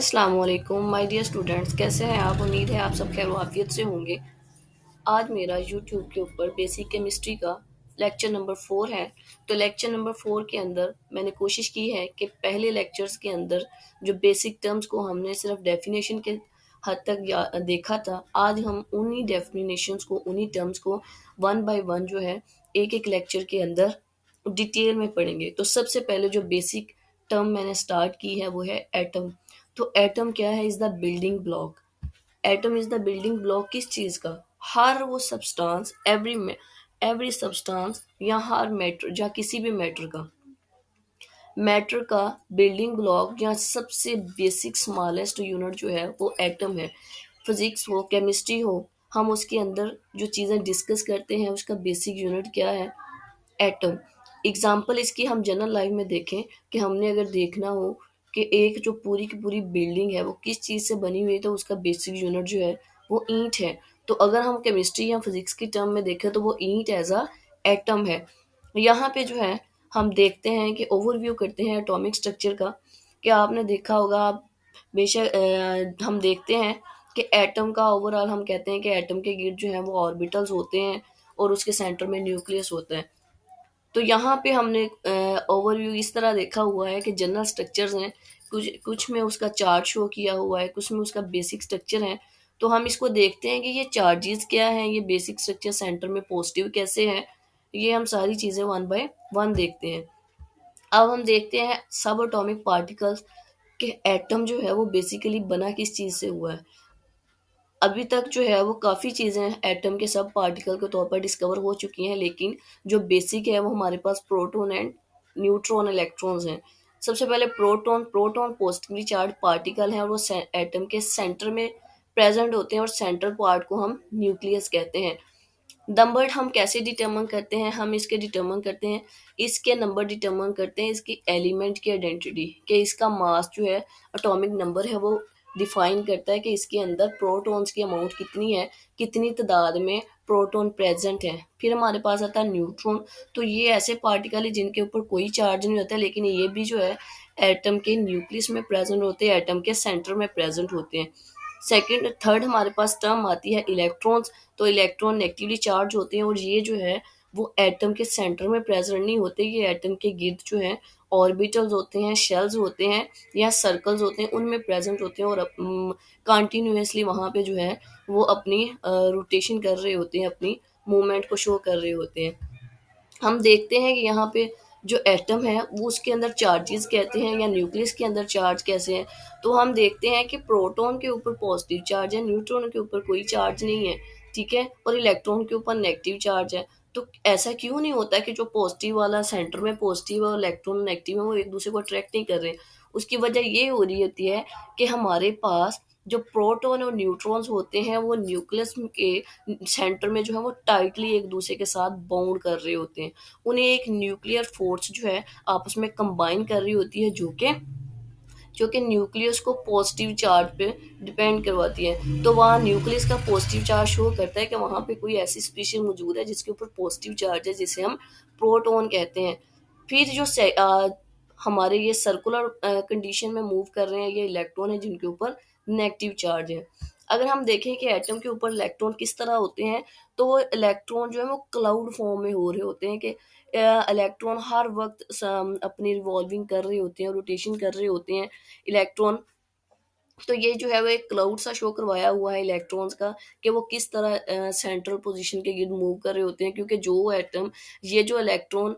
अस्सलाम वालेकुम my dear students, कैसे हैं आप? उम्मीद है आप सब खैर वाफियत से होंगे। आज मेरा यूट्यूब के ऊपर बेसिक केमिस्ट्री का लेक्चर नंबर 4 है। तो लेक्चर नंबर 4 के अंदर मैंने कोशिश की है कि पहले लेक्चर्स के अंदर जो बेसिक टर्म्स को हमने सिर्फ डेफिनेशन के हद तक देखा था, आज हम उन्हीं डेफिनेशंस को, उन्हीं टर्म्स को वन बाय वन जो है एक एक लेक्चर के अंदर डिटेल में पढ़ेंगे। तो सबसे पहले जो बेसिक टर्म मैंने स्टार्ट की है वो है एटम। तो एटम क्या है? Is the building block. Atom is the building block किस चीज का? हर वो सब्सटेंस, एवरी सब्सटेंस या हर मैटर या किसी भी मैटर का बिल्डिंग ब्लॉक या सबसे बेसिक स्मॉलेस्ट यूनिट जो है वो एटम है। फिजिक्स हो, केमिस्ट्री हो, हम उसके अंदर जो चीज़ें डिस्कस करते हैं उसका बेसिक यूनिट क्या है? एटम। एग्जाम्पल इसकी हम जनरल लाइफ में देखें कि हमने अगर देखना हो कि एक जो पूरी की पूरी बिल्डिंग है वो किस चीज़ से बनी हुई है, तो उसका बेसिक यूनिट जो है वो ईंट है। तो अगर हम केमिस्ट्री या फिजिक्स की टर्म में देखें तो वो ईंट एज अ एटम है। यहाँ पे जो है हम देखते हैं कि ओवरव्यू करते हैं एटॉमिक स्ट्रक्चर का। कि आपने देखा होगा, आप बेशक हम देखते हैं कि एटम का ओवरऑल हम कहते हैं कि एटम के गिर्द जो है वो ऑर्बिटल्स होते हैं और उसके सेंटर में न्यूक्लियस होता है। तो यहाँ पे हमने ओवरव्यू इस तरह देखा हुआ है कि जनरल स्ट्रक्चर्स हैं, कुछ कुछ में उसका चार्ट शो किया हुआ है, कुछ में उसका बेसिक स्ट्रक्चर है। तो हम इसको देखते हैं कि ये चार्जेस क्या हैं, ये बेसिक स्ट्रक्चर सेंटर में पॉजिटिव कैसे है, ये हम सारी चीज़ें वन बाय वन देखते हैं। अब हम देखते हैं सब एटॉमिक पार्टिकल्स के एटम जो है वो बेसिकली बना किस चीज़ से हुआ है। अभी तक जो है वो काफ़ी चीज़ें एटम के सब पार्टिकल के तौर पर डिस्कवर हो चुकी हैं, लेकिन जो बेसिक है वो हमारे पास प्रोटॉन एंड न्यूट्रॉन इलेक्ट्रॉन्स हैं। सबसे पहले proton proton positively charge particle हैं और वो एटम के सेंटर में प्रेजेंट होते हैं और सेंट्रल पार्ट को हम न्यूक्लियस कहते हैं। नंबर हम कैसे डिटर्मन करते हैं? हम इसके डिटर्मन करते हैं, इसके नंबर डिटर्मन करते हैं इसकी एलिमेंट की आइडेंटिटी, कि इसका मास जो है, एटॉमिक नंबर है, वो डिफाइन करता है कि इसके अंदर प्रोटॉन्स की अमाउंट कितनी है, कितनी तादाद में प्रोटॉन प्रेजेंट है। फिर हमारे पास आता है न्यूट्रॉन। तो ये ऐसे पार्टिकल है जिनके ऊपर कोई चार्ज नहीं होता, लेकिन ये भी जो है एटम के न्यूक्लियस में प्रेजेंट होते हैं, एटम के सेंटर में प्रेजेंट होते हैं। सेकंड थर्ड हमारे पास टर्म आती है इलेक्ट्रॉन्स। तो इलेक्ट्रॉन नेगेटिवली चार्ज होते हैं और ये जो है वो एटम के सेंटर में प्रेजेंट नहीं होते, ये एटम के गिर्द जो है ऑर्बिटल्स होते हैं, शेल्स होते हैं या सर्कल्स होते हैं, उनमें प्रेजेंट होते हैं और कंटिन्यूसली वहाँ पे जो है वो अपनी रोटेशन कर रहे होते हैं, अपनी मूवमेंट को शो कर रहे होते हैं। हम देखते हैं कि यहाँ पे जो एटम है वो उसके अंदर चार्जेस कहते हैं या न्यूक्लियस के अंदर चार्ज कैसे हैं। तो हम देखते हैं कि प्रोटॉन के ऊपर पॉजिटिव चार्ज है, न्यूट्रॉन के ऊपर कोई चार्ज नहीं है, ठीक है, और इलेक्ट्रॉन के ऊपर नेगेटिव चार्ज है। तो ऐसा क्यों नहीं होता कि जो पॉजिटिव वाला सेंटर में पॉजिटिव और इलेक्ट्रॉन नेगेटिव है वो एक दूसरे को अट्रैक्ट नहीं कर रहे? उसकी वजह ये हो रही होती है कि हमारे पास जो प्रोटॉन और न्यूट्रॉन्स होते हैं वो न्यूक्लियस के सेंटर में जो है वो टाइटली एक दूसरे के साथ बाउंड कर रहे होते हैं। उन्हें एक न्यूक्लियर फोर्स जो है आपस में कंबाइन कर रही होती है, जो कि न्यूक्लियस को पॉजिटिव चार्ज पे डिपेंड करवाती है। तो वहाँ न्यूक्लियस का पॉजिटिव चार्ज शो करता है कि वहाँ पे कोई ऐसी स्पीशीज मौजूद है जिसके ऊपर पॉजिटिव चार्ज है, जिसे हम प्रोटॉन कहते हैं। फिर जो हमारे ये सर्कुलर कंडीशन में मूव कर रहे हैं ये इलेक्ट्रॉन है जिनके ऊपर नेगेटिव चार्ज है। अगर हम देखें कि एटम के ऊपर इलेक्ट्रॉन किस तरह होते हैं, तो वो इलेक्ट्रॉन जो है वो क्लाउड फॉर्म में हो रहे होते हैं, कि इलेक्ट्रॉन हर वक्त अपनी रिवॉल्विंग कर रहे होते हैं, रोटेशन कर रहे होते हैं इलेक्ट्रॉन। तो ये जो है वो एक क्लाउड सा शो करवाया हुआ है इलेक्ट्रॉन्स का, कि वो किस तरह सेंट्रल पोजीशन के गिर्द मूव कर रहे होते हैं, क्योंकि जो एटम, ये जो इलेक्ट्रॉन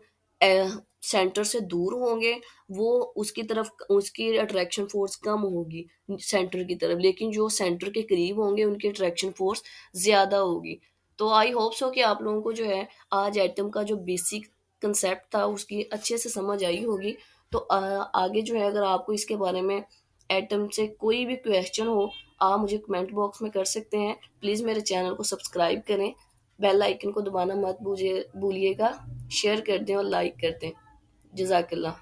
सेंटर से दूर होंगे वो उसकी तरफ उसकी अट्रैक्शन फोर्स कम होगी सेंटर की तरफ, लेकिन जो सेंटर के करीब होंगे उनकी अट्रैक्शन फोर्स ज़्यादा होगी। तो आई होप सो कि आप लोगों को जो है आज एटम का जो बेसिक कंसेप्ट था उसकी अच्छे से समझ आई होगी। तो आगे जो है अगर आपको इसके बारे में एटम से कोई भी क्वेश्चन हो, आप मुझे कमेंट बॉक्स में कर सकते हैं। प्लीज़ मेरे चैनल को सब्सक्राइब करें, बेल आइकन को दबाना मत भूलिएगा, शेयर कर दें और लाइक कर दें। जज़ाकल्लाह।